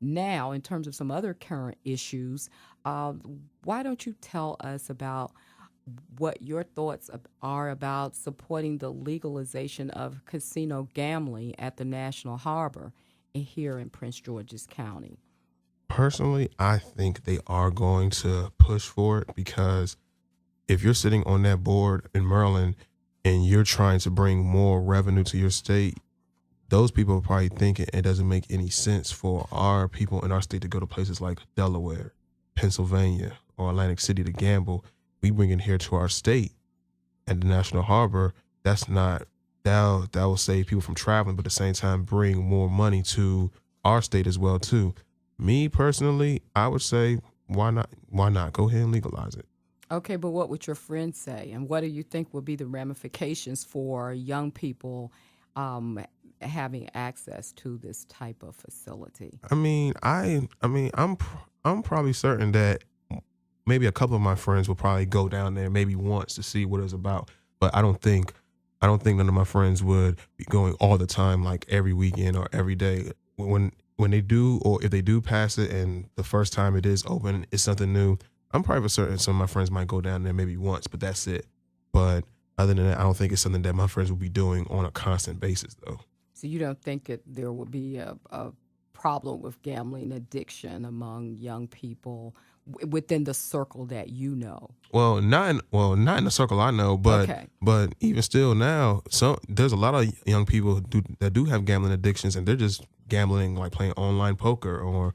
now, in terms of some other current issues, uh, why don't you tell us about what your thoughts are about supporting the legalization of casino gambling at the National Harbor here in Prince George's County? Personally, I think they are going to push for it because if you're sitting on that board in Maryland and you're trying to bring more revenue to your state, those people are probably thinking it doesn't make any sense for our people in our state to go to places like Delaware, Pennsylvania, or Atlantic City to gamble. We bring it here to our state at the National Harbor. That's not that will save people from traveling, but at the same time bring more money to our state as well too. Me personally, I would say why not? Why not go ahead and legalize it? Okay, but what would your friends say? And what do you think would be the ramifications for young people um, having access to this type of facility? I'm probably certain that maybe a couple of my friends will probably go down there maybe once to see what it's about. But I don't think none of my friends would be going all the time, like every weekend or every day. When they do, or if they do pass it, and the first time it is open, it's something new. I'm probably certain some of my friends might go down there maybe once, but that's it. But other than that, I don't think it's something that my friends will be doing on a constant basis, though. So you don't think that there would be a problem with gambling addiction among young people within the circle that you know? Not in the circle I know, Okay. but even still now, there's a lot of young people that do have gambling addictions, and they're just gambling like playing online poker or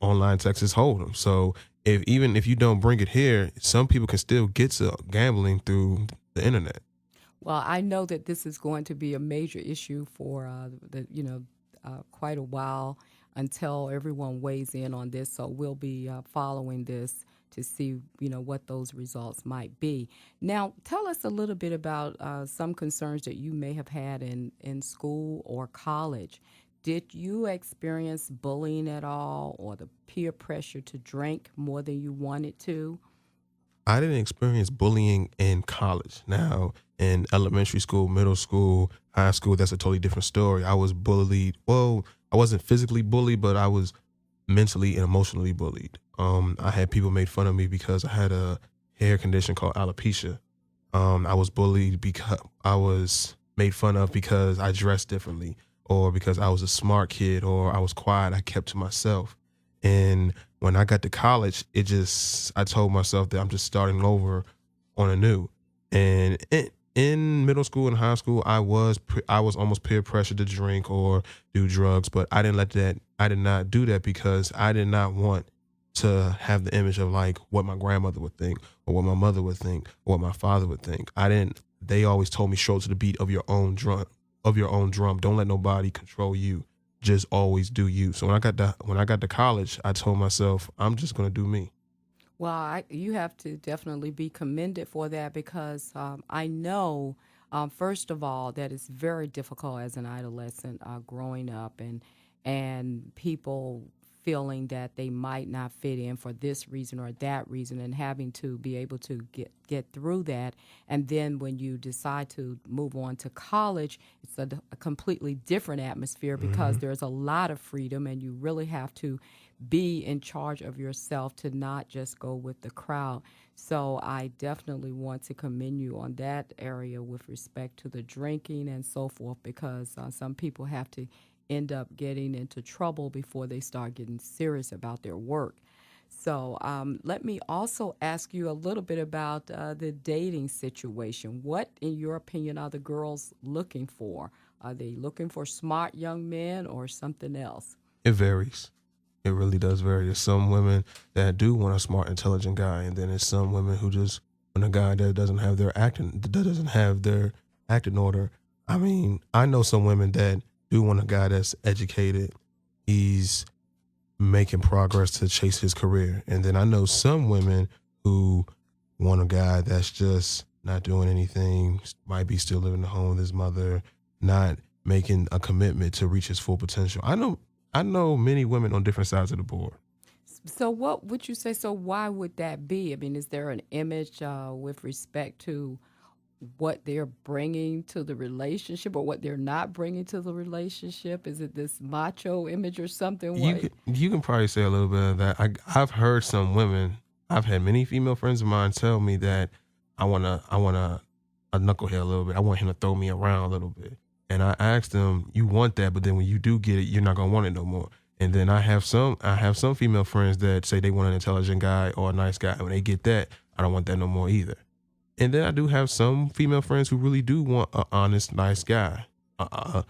online Texas Hold'em. So even if you don't bring it here, some people can still get to gambling through the internet. Well, I know that this is going to be a major issue for quite a while until everyone weighs in on this. So we'll be following this to see what those results might be. Now, tell us a little bit about some concerns that you may have had in school or college. Did you experience bullying at all, or the peer pressure to drink more than you wanted to? I didn't experience bullying in college. Now, in elementary school, middle school, high school, that's a totally different story. I was bullied. Well, I wasn't physically bullied, but I was mentally and emotionally bullied. I had people made fun of me because I had a hair condition called alopecia. I was bullied because I was made fun of because I dressed differently, or because I was a smart kid, or I was quiet. I kept to myself. And when I got to college, I told myself that I'm just starting over on a new. And in middle school and high school, I was almost peer pressured to drink or do drugs, but I did not do that because I did not want to have the image of like what my grandmother would think, or what my mother would think, or what my father would think. They always told me, show to the beat of your own drum, Don't let nobody control you. Just always do you. So when I got to college, I told myself, I'm just gonna do me. Well, you have to definitely be commended for that because I know, first of all, that it's very difficult as an adolescent growing up and people feeling that they might not fit in for this reason or that reason, and having to be able to get through that. And then when you decide to move on to college, it's a completely different atmosphere because Hmm. there's a lot of freedom, and you really have to be in charge of yourself to not just go with the crowd. So I definitely want to commend you on that area with respect to the drinking and so forth, because some people have to end up getting into trouble before they start getting serious about their work. So let me also ask you a little bit about the dating situation. What, in your opinion, are the girls looking for? Are they looking for smart young men or something else? It varies. It really does vary. There's some women that do want a smart, intelligent guy, and then there's some women who just want a guy that doesn't have their acting order. I mean, I know some women that do want a guy that's educated. He's making progress to chase his career, and then I know some women who want a guy that's just not doing anything, might be still living at home with his mother, not making a commitment to reach his full potential. I know many women on different sides of the board. So what would you say? So why would that be? I mean, is there an image with respect to what they're bringing to the relationship or what they're not bringing to the relationship? Is it this macho image or something? What? You can probably say a little bit of that. I've heard some women. I've had many female friends of mine tell me that I wanna a knucklehead a little bit. I want him to throw me around a little bit. And I asked them, you want that, but then when you do get it, you're not gonna want it no more. And then I have some female friends that say they want an intelligent guy or a nice guy. When they get that, I don't want that no more either. And then I do have some female friends who really do want an honest, nice guy, a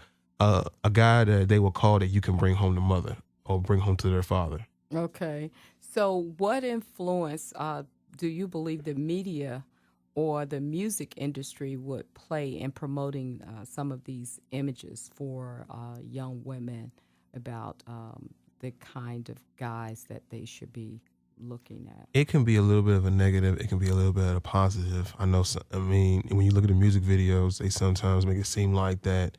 guy that they will call that you can bring home to mother or bring home to their father. Okay. So, what influence do you believe the media or the music industry would play in promoting some of these images for young women about the kind of guys that they should be looking at? It can be a little bit of a negative. It can be a little bit of a positive. I know. I mean, when you look at the music videos, they sometimes make it seem like that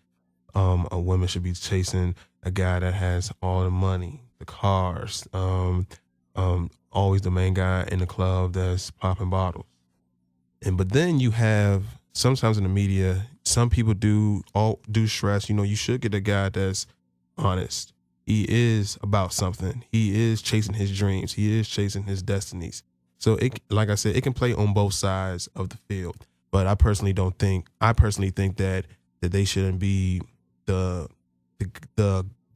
a woman should be chasing a guy that has all the money, the cars, always the main guy in the club that's popping bottles. But then you have sometimes in the media, some people do stress. You should get a guy that's honest. He is about something. He is chasing his dreams. He is chasing his destinies. So like I said, it can play on both sides of the field. But I personally think that they shouldn't be the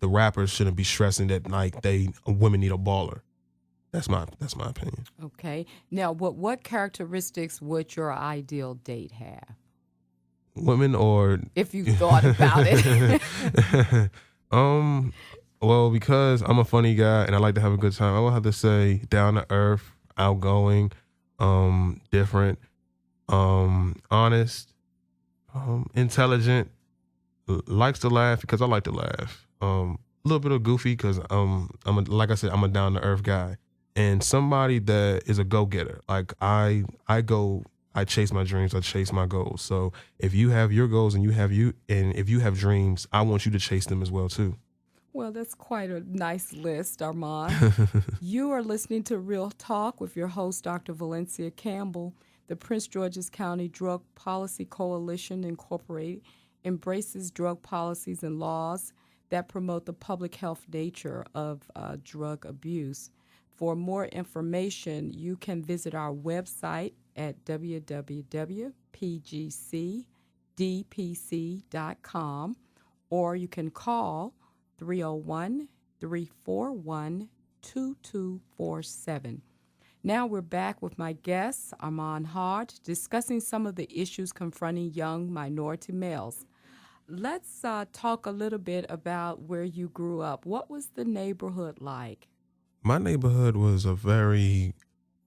rappers shouldn't be stressing that like women need a baller. That's my opinion. Okay. Now, what characteristics would your ideal date have? Women or if you thought about it? Well, because I'm a funny guy and I like to have a good time, I would have to say down to earth, outgoing, different, honest, intelligent, likes to laugh because I like to laugh. A little bit of goofy because like I said, I'm a down to earth guy, and somebody that is a go getter. Like I chase my dreams, I chase my goals. So if you have your goals and if you have dreams, I want you to chase them as well too. Well, that's quite a nice list, Armand. You are listening to Real Talk with your host, Dr. Valencia Campbell. The Prince George's County Drug Policy Coalition, Incorporated, embraces drug policies and laws that promote the public health nature of drug abuse. For more information, you can visit our website at www.pgcdpc.com, or you can call 301-341-2247. Now we're back with my guest, Armand Hart, discussing some of the issues confronting young minority males. Let's talk a little bit about where you grew up. What was the neighborhood like? My neighborhood was it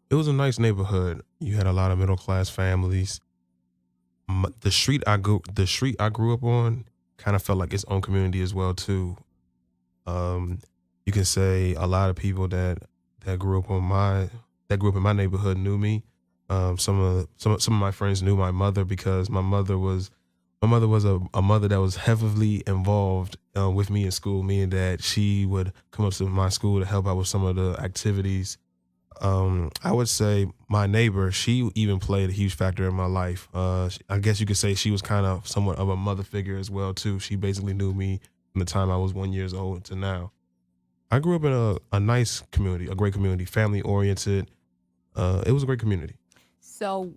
was a nice neighborhood. You had a lot of middle class families. The street I grew up on kind of felt like its own community as well too. You can say a lot of people that grew up in my neighborhood knew me. Some of my friends knew my mother because my mother was a mother that was heavily involved with me in school, meaning that she would come up to my school to help out with some of the activities. I would say my neighbor, she even played a huge factor in my life. I guess you could say she was kind of somewhat of a mother figure as well too. She basically knew me from the time I was 1 year old to now. I grew up in a nice community, a great community, family oriented. It was a great community. So,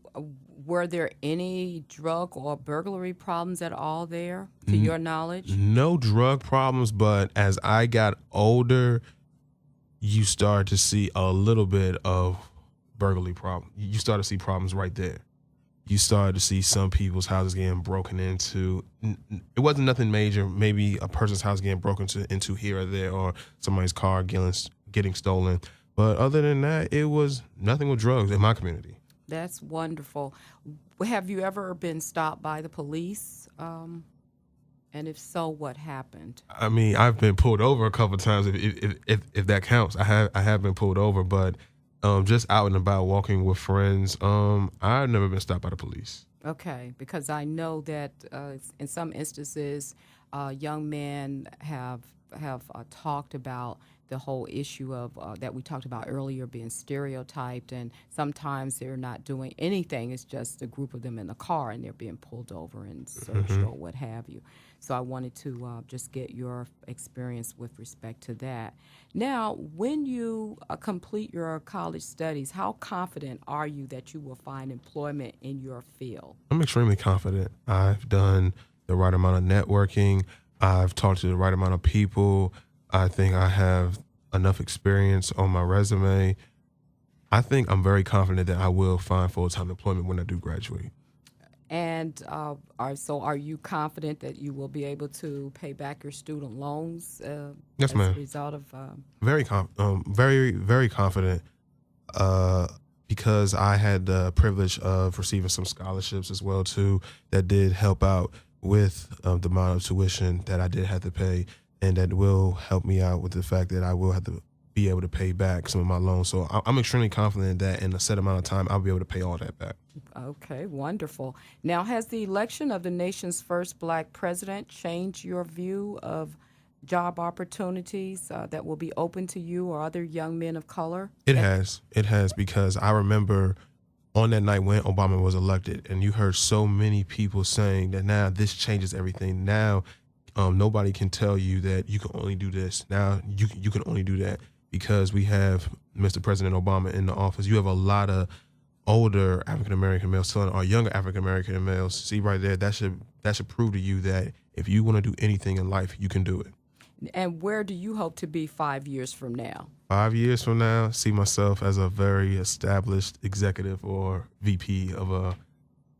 were there any drug or burglary problems at all there, to your knowledge? No drug problems, but as I got older, you start to see a little bit of burglary problem. You start to see problems right there. You started to see some people's houses getting broken into. It wasn't nothing major. Maybe a person's house getting broken into here or there, or somebody's car getting stolen. But other than that, it was nothing with drugs in my community. That's wonderful. Have you ever been stopped by the police? And if so, what happened? I mean, I've been pulled over a couple of times, if that counts. I have been pulled over, but just out and about walking with friends, I've never been stopped by the police. Okay, because I know that in some instances, young men have talked about the whole issue of that we talked about earlier, being stereotyped, and sometimes they're not doing anything. It's just a group of them in the car and they're being pulled over and searched or what have you. So I wanted to just get your experience with respect to that. Now, when you complete your college studies, how confident are you that you will find employment in your field? I'm extremely confident. I've done the right amount of networking. I've talked to the right amount of people. I think I have enough experience on my resume. I think I'm very confident that I will find full-time employment when I do graduate. And are you confident that you will be able to pay back your student loans Yes, as ma'am. a result of? Very confident because I had the privilege of receiving some scholarships as well too that did help out with the amount of tuition that I did have to pay, and that will help me out with the fact that I will have to be able to pay back some of my loans. So I'm extremely confident that in a set amount of time, I'll be able to pay all that back. Okay, wonderful. Now, has the election of the nation's first black president changed your view of job opportunities that will be open to you or other young men of color? It has, because I remember on that night when Obama was elected, and you heard so many people saying that now this changes everything. Now, nobody can tell you that you can only do this. Now you can only do that because we have Mr. President Obama in the office. You have a lot of older African-American males telling our younger African-American males, see right there, that should prove to you that if you want to do anything in life, you can do it. And where do you hope to be 5 years from now? 5 years from now, see myself as a very established executive or VP of a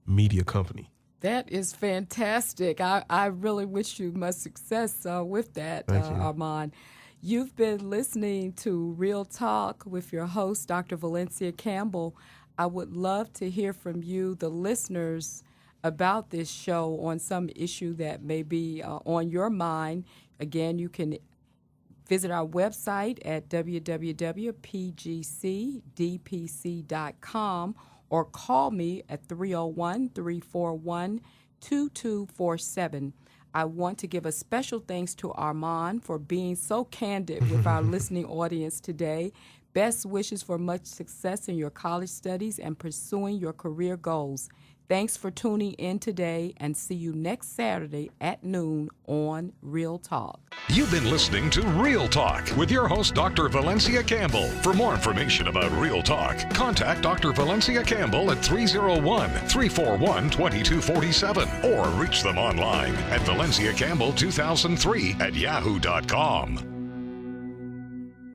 media company. That is fantastic. I really wish you much success with that, Thank you. Armand. You've been listening to Real Talk with your host, Dr. Valencia Campbell. I would love to hear from you, the listeners, about this show on some issue that may be on your mind. Again, you can visit our website at www.pgcdpc.com or call me at 301-341-2247. I want to give a special thanks to Armand for being so candid with our listening audience today. Best wishes for much success in your college studies and pursuing your career goals. Thanks for tuning in today, and see you next Saturday at noon on Real Talk. You've been listening to Real Talk with your host, Dr. Valencia Campbell. For more information about Real Talk, contact Dr. Valencia Campbell at 301-341-2247 or reach them online at valenciacampbell2003 at yahoo.com.